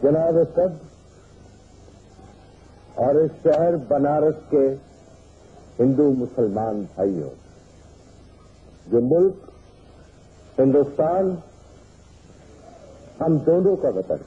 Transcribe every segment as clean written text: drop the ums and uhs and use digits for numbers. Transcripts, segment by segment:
جناب صدر اور اس شہر بنارس کے ہندو مسلمان بھائیوں، جو ملک ہندوستان ہم دونوں کا وطن،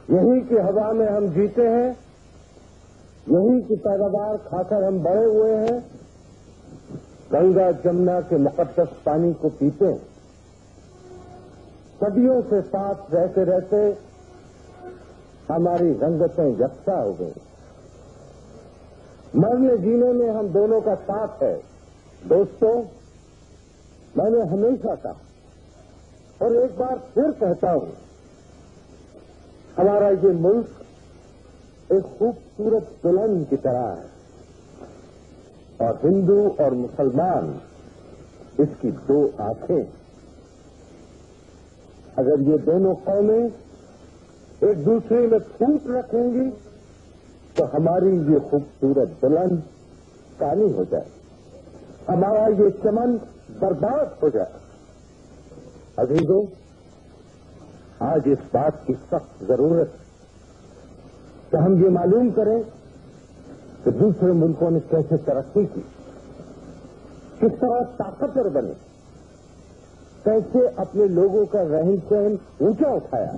یہی کی ہوا میں ہم جیتے ہیں، یہی کی پیداوار کھا کر ہم بڑے ہوئے ہیں، گنگا جمنا کے مقدس پانی کو پیتے ہیں، صدیوں سے ساتھ رہتے رہتے ہماری رنگتیں یکساں ہو گئی، مرنے جینے میں ہم دونوں کا ساتھ ہے۔ دوستوں، میں نے ہمیشہ کہا اور ایک بار پھر کہتا ہوں، ہمارا یہ ملک ایک خوبصورت دلہن کی طرح ہے اور ہندو اور مسلمان اس کی دو آنکھیں۔ اگر یہ دونوں قومیں ایک دوسرے میں پھوٹ رکھیں گی تو ہماری یہ خوبصورت دلہن کالی ہو جائے، ہمارا یہ چمن برباد ہو جائے۔ عزیزوں، آج اس بات کی سخت ضرورت ہے کہ ہم یہ معلوم کریں کہ دوسرے ملکوں نے کیسے ترقی کی، کس طرح طاقتور بنے، کیسے اپنے لوگوں کا رہن سہن اونچا اٹھایا۔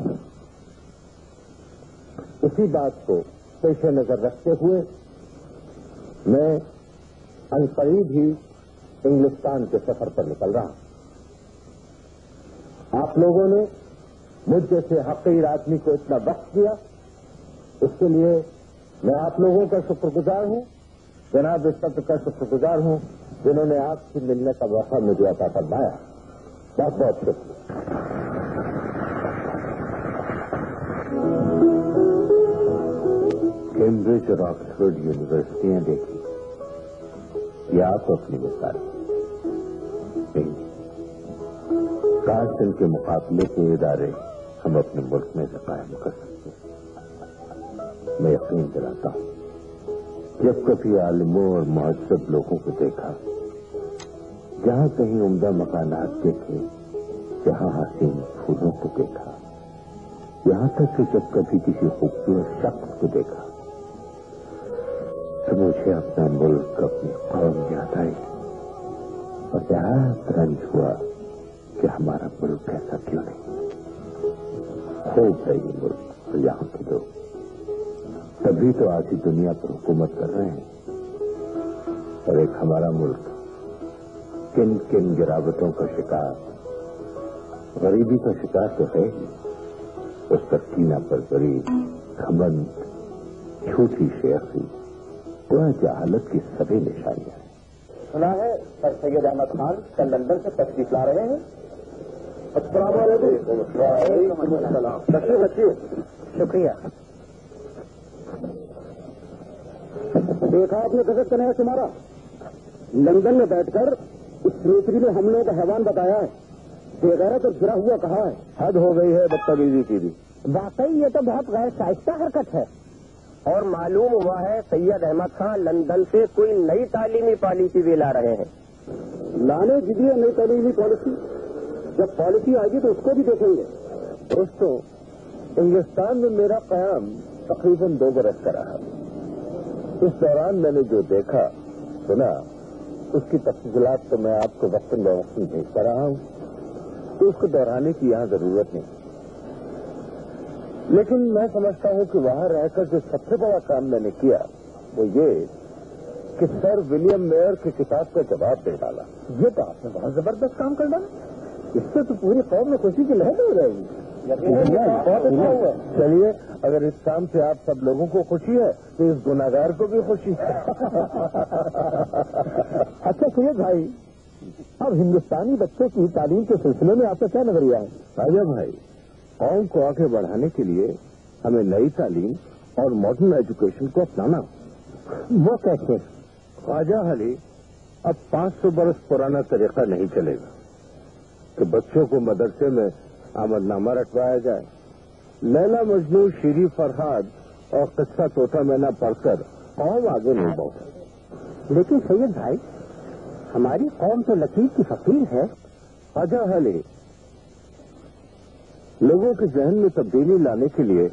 اسی بات کو پیش نظر رکھتے ہوئے میں عنقریب ہی انگلستان کے سفر پر نکل رہا ہوں۔ آپ لوگوں نے مجھ جیسے حقیر آدمی کو اتنا وقت دیا، اس کے لیے میں آپ لوگوں کا شکر گزار ہوں، جناب صدر کا شکر گزار ہوں، جنہوں نے آپ سے ملنے کا موقع مجھے عطا فرمایا۔ بہت بہت شکریہ۔ کیمبرج اور آکسفورڈ یونیورسٹیاں دیکھی، یہ آپ اپنی مثال نہیں، کاش ان کے مقابلے کے ادارے ہم اپنے ملک میں سے قائم کر سکتے ہیں۔ میں یقین دلاتا ہوں، جب کبھی عالموں اور مہذب لوگوں کو دیکھا، جہاں کہیں عمدہ مکانات دیکھے، جہاں حسین پھولوں کو دیکھا، یہاں تک کہ جب کبھی کسی خوبصورت شخص کو دیکھا تو مجھے اپنا ملک، اپنی قوم یاد آئی اور بہت رنج ہوا کہ ہمارا ملک ایسا کیوں نہیں۔ خوب ہے یہ ملک اور یہاں کے لوگ، تبھی تو آج دنیا پر حکومت کر رہے ہیں۔ اور ایک ہمارا ملک کن کن گراوٹوں کا شکار، غریبی کا شکار تو ہے ہی، اس پر کینہ پر بری، گھمنڈ، جھوٹی شیخی، وہ جہالت کی سبھی نشانیاں ہیں۔ سنا ہے سر سید احمد خان کل لندن سے تشریف لا رہے ہیں۔ السلام علیکم۔ وعلیکم السلام۔ شکریہ۔ دیکھا آپ نے گزشتہ کا نیا شمارہ، لندن میں بیٹھ کر اس سوچری نے ہم لوگوں کا حیوان بتایا ہے، بے غیرت اور گرا ہوا کہا ہے۔ حد ہو گئی ہے بدتمیزی کی بھی۔ واقعی یہ تو بہت غیر شائستہ حرکت ہے۔ اور معلوم ہوا ہے سید احمد خان لندن سے کوئی نئی تعلیمی پالیسی بھی لا رہے ہیں۔ لانے دیجیے نئی تعلیمی پالیسی، جب پالیسی آئے گی تو اس کو بھی دیکھیں گے۔ دوستوں، انگلستان میں میرا قیام تقریباً 2 برس کا رہا۔ اس دوران میں نے جو دیکھا سنا، اس کی تفصیلات تو میں آپ کو وقتاً فوقتاً بھیجتا رہا ہوں، تو اس کو دہرانے کی یہاں ضرورت نہیں۔ لیکن میں سمجھتا ہوں کہ وہاں رہ کر جو سب سے بڑا کام میں نے کیا وہ یہ کہ سر ولیم میئر کی کتاب کا جواب دے ڈالا۔ یہ تو آپ نے بہت زبردست کام کر ڈالا، اس سے تو پوری قوم میں خوشی کی لہر ہو جائے گی۔ بہت اچھا ہوا۔ چلیے، اگر اس کام سے آپ سب لوگوں کو خوشی ہے تو اس گناہگار کو بھی خوشی ہے۔ اچھا سید بھائی، اب ہندوستانی بچوں کی تعلیم کے سلسلے میں آپ کا کیا نظریہ ہے؟ راجا بھائی، قوم کو آگے بڑھانے کے لیے ہمیں نئی تعلیم اور ماڈرن ایجوکیشن کو اپنانا۔ وہ کیسے؟ خواجہ علی، اب 500 برس پرانا طریقہ نہیں چلے گا کہ بچوں کو مدرسے میں آمد نامہ رٹوایا جائے، لیلا مجنو، شیری فرہاد اور قصہ طوطا مینا پڑھ کر قوم آگے نہیں بڑھ۔ لیکن سید بھائی، ہماری قوم تو لکیر کی فقیر ہے۔ خواجہ علی، لوگوں کے ذہن میں تبدیلی لانے کے لیے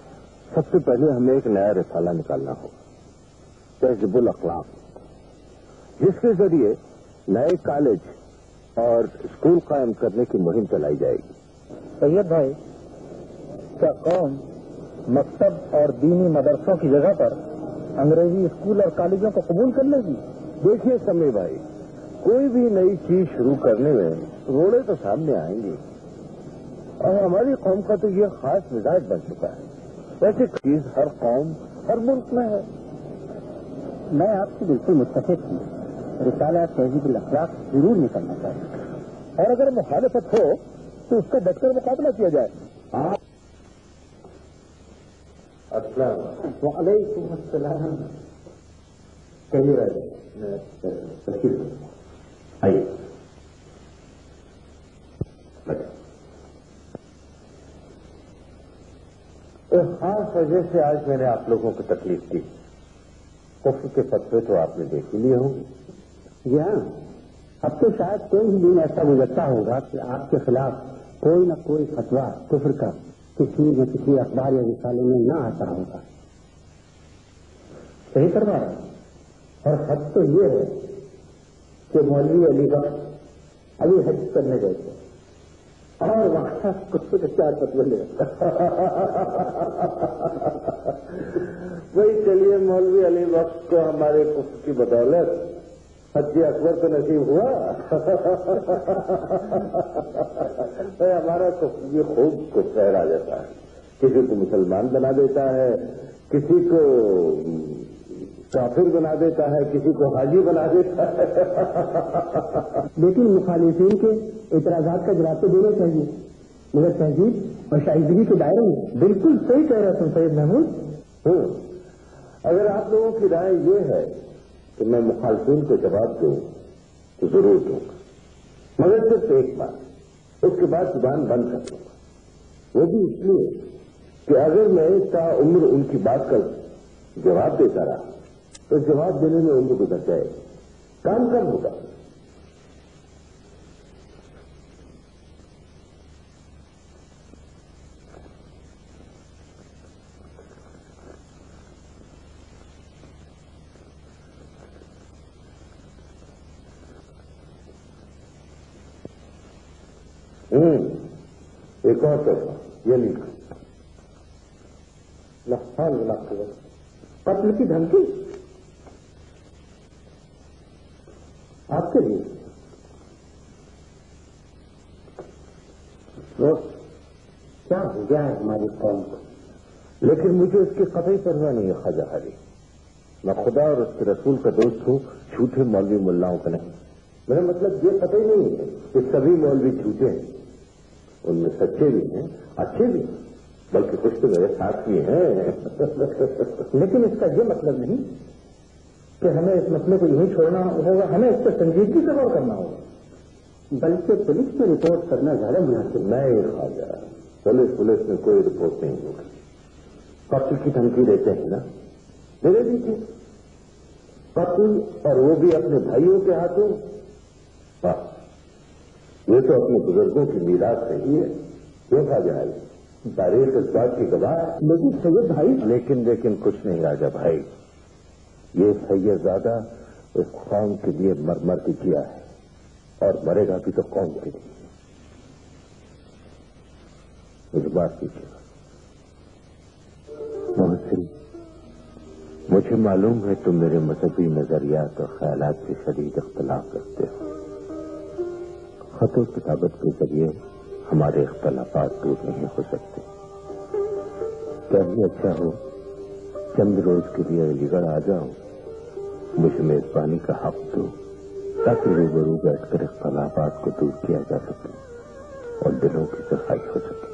سب سے پہلے ہمیں ایک نیا رسالہ نکالنا ہوگا، تہذیب الاخلاق، جس کے ذریعے نئے کالج اور اسکول قائم کرنے کی مہم چلائی جائے گی۔ سید بھائی، کیا قوم مکتب اور دینی مدرسوں کی جگہ پر انگریزی اسکول اور کالجوں کو قبول کر لے گی؟ دیکھیے سمی بھائی، کوئی بھی نئی چیز شروع کرنے میں روڑے تو سامنے آئیں گے، اور ہماری قوم کا تو یہ خاص مزاج بن چکا ہے۔ ویسے چیز ہر قوم ہر ملک میں ہے۔ میں آپ سے بالکل متفق ہوں، رسالہ تہذیب الاخلاق ضرور نکلنا چاہیے، اور اگر مخالفت ہو تو اس کا ڈٹ کر مقابلہ کیا جائے۔ السلام وعلیکم السلام۔ کہیے آئیے۔ ایک خاص وجہ سے آج میں نے آپ لوگوں کو تکلیف دی۔ کفر کے فتوے تو آپ نے دیکھ ہی لیے ہوں گے۔ جی ہاں، اب تو شاید کوئی بھی دن ایسا گزرتا ہوگا کہ آپ کے خلاف کوئی نہ کوئی فتویٰ کفر کا کسی نہ کسی اخبار یا رسالے میں نہ آتا ہوگا۔ صحیح کروا رہا ہوں، اور حد تو یہ ہے کہ مولوی علی کا ابھی حج کرنے گئے تھے اور وہاں کچھ چار فتوے لے وہی چلیے، مولوی علی وقت کو ہمارے کفر کی بدولت حج اکبر تو نصیب ہوا۔ ہمارا کفر بھی خوب کچھ آ جاتا ہے، کسی کو مسلمان بنا دیتا ہے، کسی کو کافر بنا دیتا ہے، کسی کو حاجی بنا دیتا ہے۔ لیکن مخالفین کے اعتراضات کا جواب تو دینا چاہیے، مگر تہذیب اور شائستگی کے دائرے میں۔ بالکل صحیح کہہ رہا تم سید محمود۔ اگر آپ لوگوں کی رائے یہ ہے کہ میں مخالفین کو جواب دوں تو ضرور دوں گا، مگر صرف ایک بار، اس کے بعد زبان بند کر دوں گا۔ وہ بھی اس لیے کہ اگر میں تا عمر ان کی بات کا جواب دیتا رہا تو جواب دینے میں عمر گزر جائے، کام کم ہوگا۔ ایک اور طرح یہ لکھا، قتل کی دھمکی آپ کے لیے کیا ہو گیا ہے ہماری قوم کو؟ لیکن مجھے اس کی قطعی پرواہ نہیں ہے خواجہ حالی۔ میں خدا اور اس کے رسول کا دوست ہوں، جھوٹے مولوی ملاؤں کا نہیں۔ میرا مطلب یہ قطعی نہیں ہے کہ سبھی مولوی جھوٹے ہیں، ان میں سچے بھی ہیں، اچھے بھی ہیں، بلکہ کچھ تو میرے ساتھ بھی ہیں۔ لیکن اس کا یہ مطلب نہیں کہ ہمیں اس مسئلے کو یہیں چھوڑنا ہوگا، ہمیں اس پر سنجیدگی سے غور کرنا ہوگا، بلکہ پولیس میں رپورٹ کرنا زیادہ مناسب نہیں خواجہ، پولیس میں کوئی رپورٹ نہیں ہوگی۔ قتل کی دھمکی دیتے ہیں نا، میرے دیجیے قتل، اور وہ بھی اپنے بھائیوں کے ہاتھوں۔ یہ تو اپنے بزرگوں کی میراث رہی ہے، وہ خواجہ ہے، تاریخ اس بات کی گواہ ہے۔ لیکن سید بھائی، لیکن کچھ نہیں راجا بھائی، یہ سید زیادہ اس قوم کے لیے مر کے کیا ہے، اور مرے گا بھی تو قوم کے لیے۔ اس بات کیجیے محسن، مجھے معلوم ہے تم میرے مذہبی نظریات اور خیالات سے شدید اختلاف رکھتے ہو۔ خط و کتابت کے ذریعے ہمارے اختلافات دور نہیں ہو سکتے۔ کیا ہی اچھا ہو چند روز کے لیے علی گڑھ آ جاؤ، مجھے میزبانی کا حق دو، تاکہ روبرو بیٹھ کر اختلافات کو دور کیا جا سکے اور دلوں کی صفائی ہو سکے۔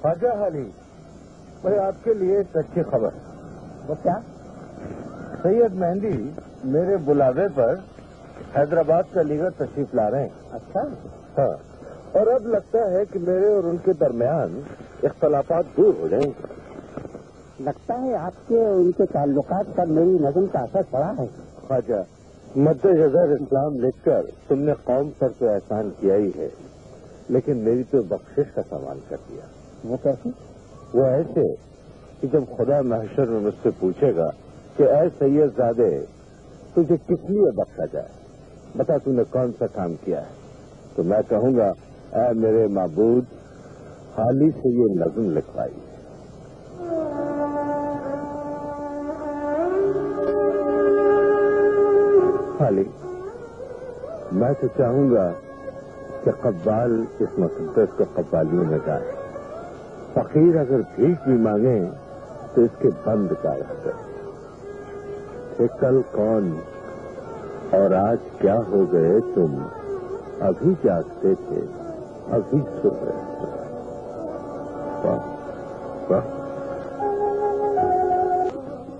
خواجہ حالی، میں آپ کے لیے ایک اچھی خبر۔ وہ کیا؟ سید مہندی میرے بلاوے پر حیدرآباد سے علی گڑھ تشریف لا رہے ہیں۔ اچھا، ہاں، اور اب لگتا ہے کہ میرے اور ان کے درمیان اختلافات دور ہو جائیں گے۔ لگتا ہے آپ کے ان کے تعلقات پر میری نظم کا اثر پڑا ہے۔ خواجہ، مد نظر اسلام لکھ کر تم نے قوم پر تو احسان کیا ہی ہے، لیکن میری تو بخشش کا سوال کر دیا. وہ کیسے؟ وہ ایسے کہ جب خدا محشر میں مجھ سے پوچھے گا کہ اے سید زادے تجھے کس لیے بخشا جائے، بتا تو نے کون سا کام کیا ہے، تو میں کہوں گا اے میرے معبود حالی سے یہ نظم لکھوائی. حالی میں تو چاہوں گا کہ قبال اس مقدس کو قبالیوں میں گائے. فقیر اگر بھیک بھی مانگے تو اس کے بند کا رہتے کہ کل کون اور آج کیا ہو گئے تم، ابھی جاگتے تھے ابھی سو رہے تھے. واہ واہ.